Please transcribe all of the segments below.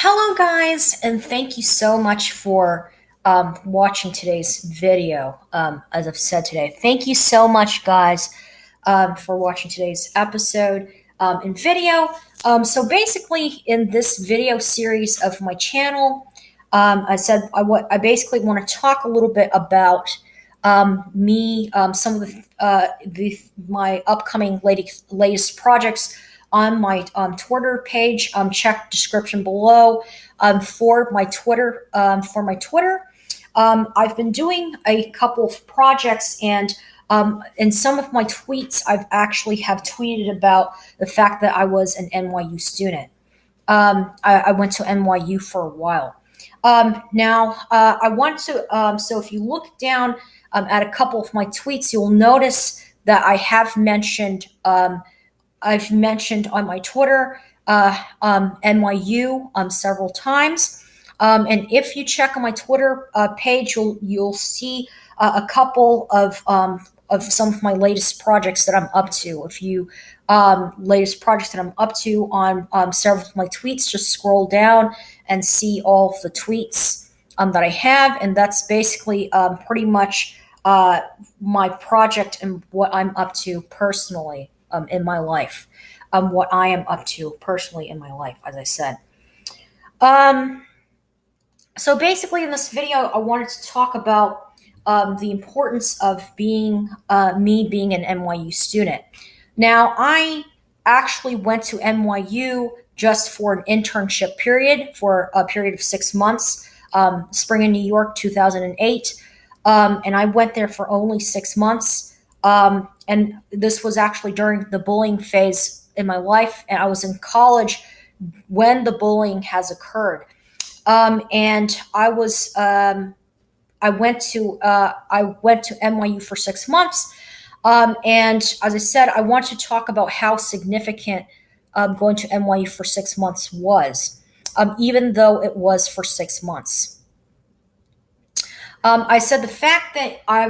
Hello, guys, and thank you so much for watching today's video. As I've said today, thank you so much, guys, for watching today's episode and video. So basically, in this video series of my channel, I said I basically want to talk a little bit about me, some of my upcoming latest projects on my Twitter page. Check description below for my Twitter. I've been doing a couple of projects, and in some of my tweets, I've actually have tweeted about the fact that I was an NYU student. I went to NYU for a while. Now, I want to. So if you look down at a couple of my tweets, you'll notice that I've mentioned on my Twitter NYU several times. And if you check on my Twitter page, you'll see a couple of some of my latest projects that I'm up to. If you latest projects that I'm up to on several of my tweets, just scroll down and see all of the tweets that I have, and that's basically pretty much my project and what I'm up to personally in my life. What I am up to personally in my life, as I said. So basically, in this video, I wanted to talk about the importance of me being an NYU student. Now, I actually went to NYU just for an internship period, for a period of 6 months, spring in New York, 2008. And I went there for only 6 months. And this was actually during the bullying phase in my life, and I was in college when the bullying has occurred. And I went to NYU for 6 months. And as I said, I want to talk about how significant going to NYU for 6 months was, even though it was for 6 months. I said the fact that I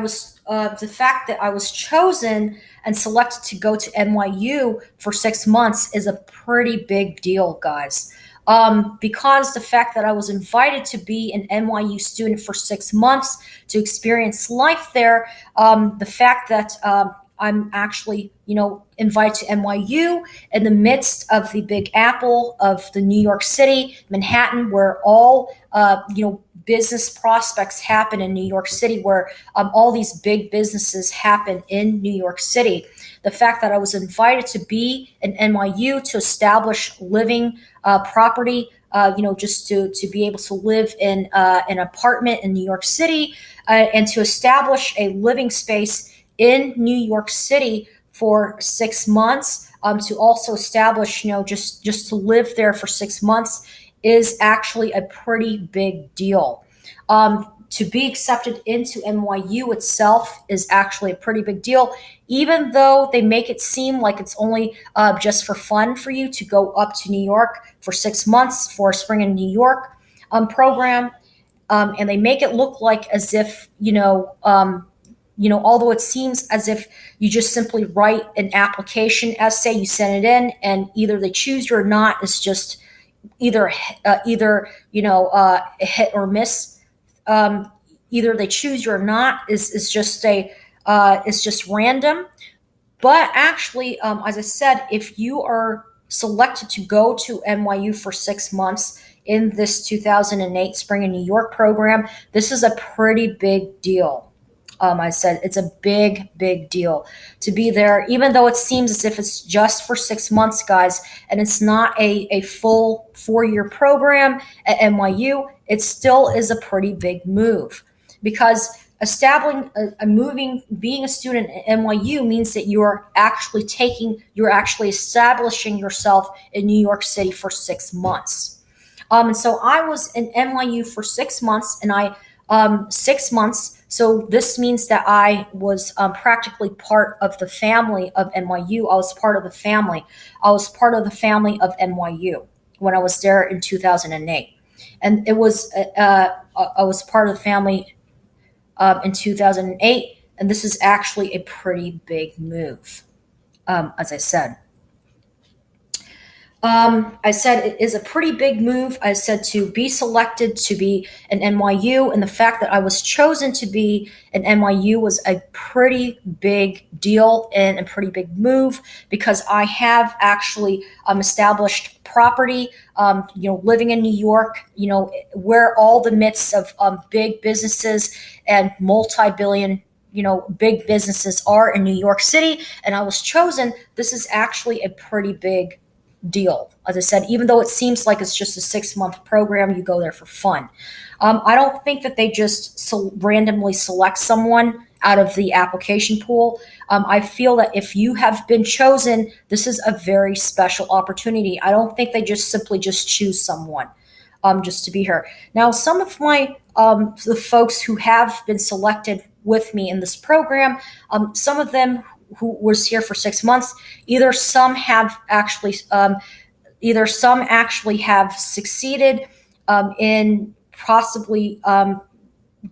was chosen and selected to go to NYU for 6 months is a pretty big deal, guys. Because the fact that I was invited to be an NYU student for 6 months to experience life there, the fact that I'm actually, invited to NYU in the midst of the Big Apple of the New York City, Manhattan, where all, business prospects happen in New York City, where all these big businesses happen in New York City. The fact that I was invited to be an NYU to establish living property, just to be able to live in an apartment in New York City, and to establish a living space in New York City for 6 months, to also establish, just to live there for 6 months is actually a pretty big deal. To be accepted into NYU itself is actually a pretty big deal, even though they make it seem like it's only just for fun for you to go up to New York for 6 months for a Spring in New York program. And they make it look like as if, although it seems as if you just simply write an application essay, you send it in, and either they choose you or not. It's just either a hit or miss. Either they choose you or not is just it's just random. But actually, as I said, if you are selected to go to NYU for 6 months in this 2008 Spring in New York program, this is a pretty big deal. I said it's a big, big deal to be there, even though it seems as if it's just for 6 months, guys, and it's not a full 4-year program at NYU. It still is a pretty big move, because being a student at NYU means that you're actually establishing yourself in New York City for 6 months. And so I was in NYU for 6 months, and 6 months. So this means that I was practically part of the family of NYU. I was part of the family. I was part of the family of NYU when I was there in 2008. And I was part of the family in 2008. And this is actually a pretty big move, as I said. I said it is a pretty big move. I said to be selected to be an NYU, and the fact that I was chosen to be an NYU was a pretty big deal and a pretty big move because I have actually established property. Living in New York, where all the myths of big businesses and multi-billion big businesses are in New York City, and I was chosen. This is actually a pretty big deal. As I said, even though it seems like it's just a 6 month program, you go there for fun. I don't think that they just randomly select someone out of the application pool. I feel that if you have been chosen, this is a very special opportunity. I don't think they just simply just choose someone just to be here. Now, some of my the folks who have been selected with me in this program, some of them who was here for 6 months, either some actually have succeeded in possibly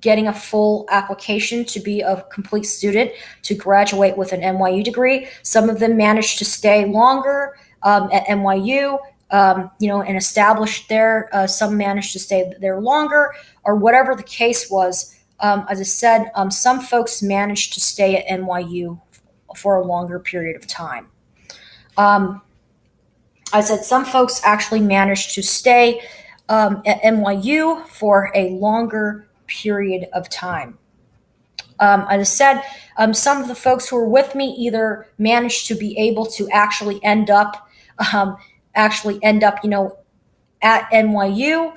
getting a full application to be a complete student to graduate with an NYU degree. Some of them managed to stay longer at NYU, and establish there. Some managed to stay there longer, or whatever the case was. As I said, some folks managed to stay at NYU for a longer period of time. I said some folks actually managed to stay at NYU for a longer period of time. As I said, some of the folks who were with me either managed to be able to actually end up, at NYU,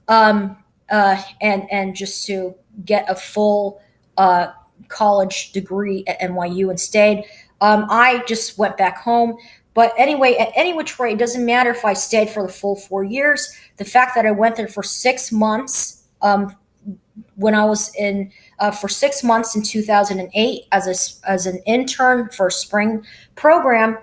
and just to get a full college degree at NYU and stayed. I just went back home. But anyway, at any which way, it doesn't matter if I stayed for the full 4 years. The fact that I went there for 6 months, when I was for 6 months in 2008 as an intern for a spring program,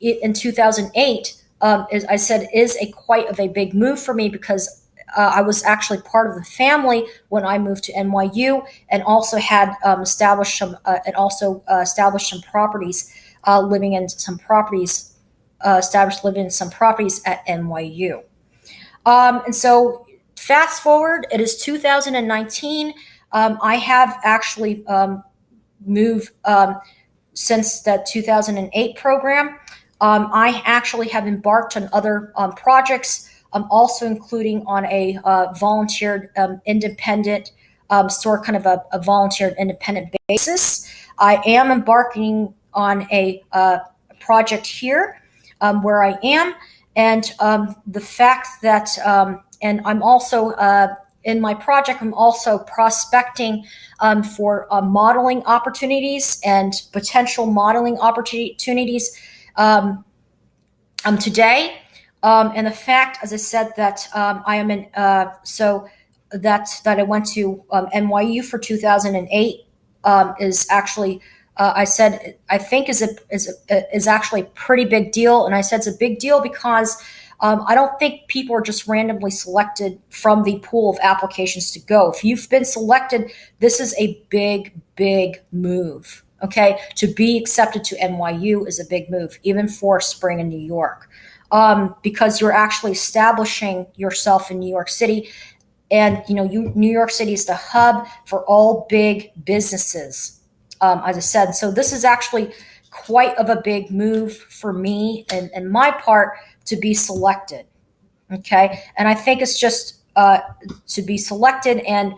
in 2008, as I said, is quite of a big move for me because I was actually part of the family when I moved to NYU, and also had established some properties, living in some properties, at NYU. And so, fast forward, it is 2019. I have actually moved since the 2008 program. I actually have embarked on other projects, also including on a volunteered independent sort kind of a volunteered independent basis. I am embarking on a project here where I am, and the fact that and I'm also in my project, I'm also prospecting for modeling opportunities and potential modeling opportunities today. And the fact, as I said, that I am in, so that I went to NYU for 2008 is actually, I said, I think is actually a pretty big deal. And I said it's a big deal because I don't think people are just randomly selected from the pool of applications to go. If you've been selected, this is a big, big move. Okay, to be accepted to NYU is a big move, even for spring in New York, because you're actually establishing yourself in New York City, and New York City is the hub for all big businesses, as I said. So this is actually quite of a big move for me and my part to be selected. Okay, and I think it's just to be selected and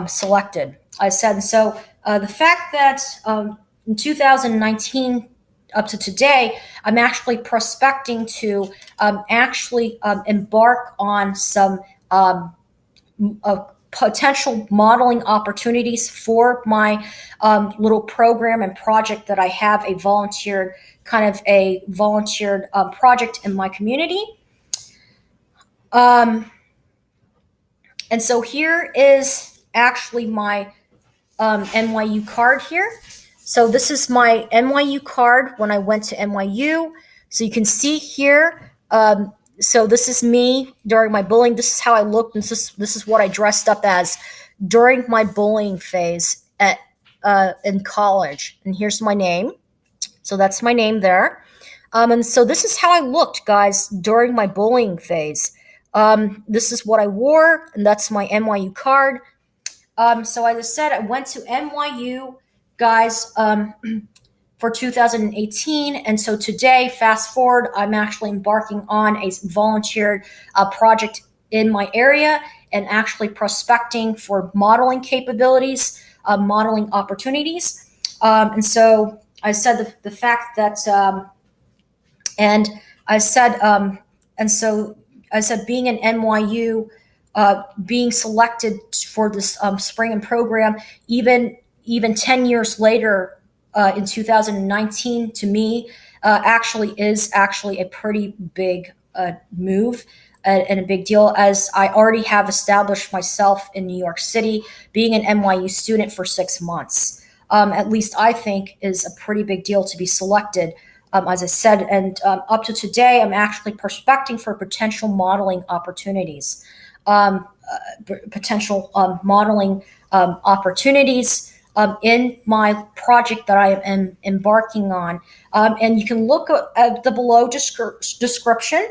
selected. I said so. The fact that in 2019 up to today, I'm actually prospecting to embark on some potential modeling opportunities for my little program and project that I have, a volunteered project in my community. And so here is actually my NYU card here. So this is my NYU card when I went to NYU. So you can see here. So this is me during my bullying. This is how I looked. And this is what I dressed up as during my bullying phase in college. And here's my name. So that's my name there. And so this is how I looked, guys, during my bullying phase. This is what I wore, and that's my NYU card. So as I said, I went to NYU, guys, for 2018. And so today, fast forward, I'm actually embarking on a volunteered project in my area and actually prospecting for modeling capabilities, modeling opportunities. And so I said the fact that and I said, and so I said, being an NYU, being selected for this spring and program, even 10 years later, in 2019, to me, actually is actually a pretty big move and a big deal, as I already have established myself in New York City, being an NYU student for 6 months. At least I think is a pretty big deal to be selected, as I said. And up to today, I'm actually prospecting for potential modeling opportunities, modeling opportunities in my project that I am embarking on. And you can look at the below description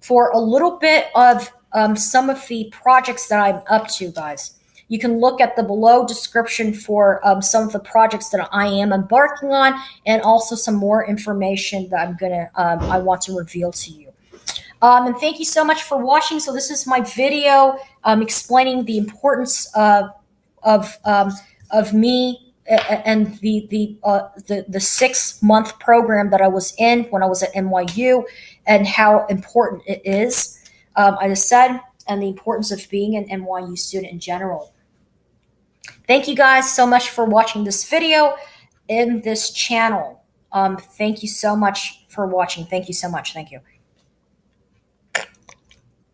for a little bit of some of the projects that I'm up to, guys. You can look at the below description for some of the projects that I am embarking on, and also some more information that I want to reveal to you. And thank you so much for watching. So this is my video explaining the importance of me and the 6 month program that I was in when I was at NYU, and how important it is, I just said, and the importance of being an NYU student in general. Thank you guys so much for watching this video in this channel. Thank you so much for watching. Thank you so much. Thank you.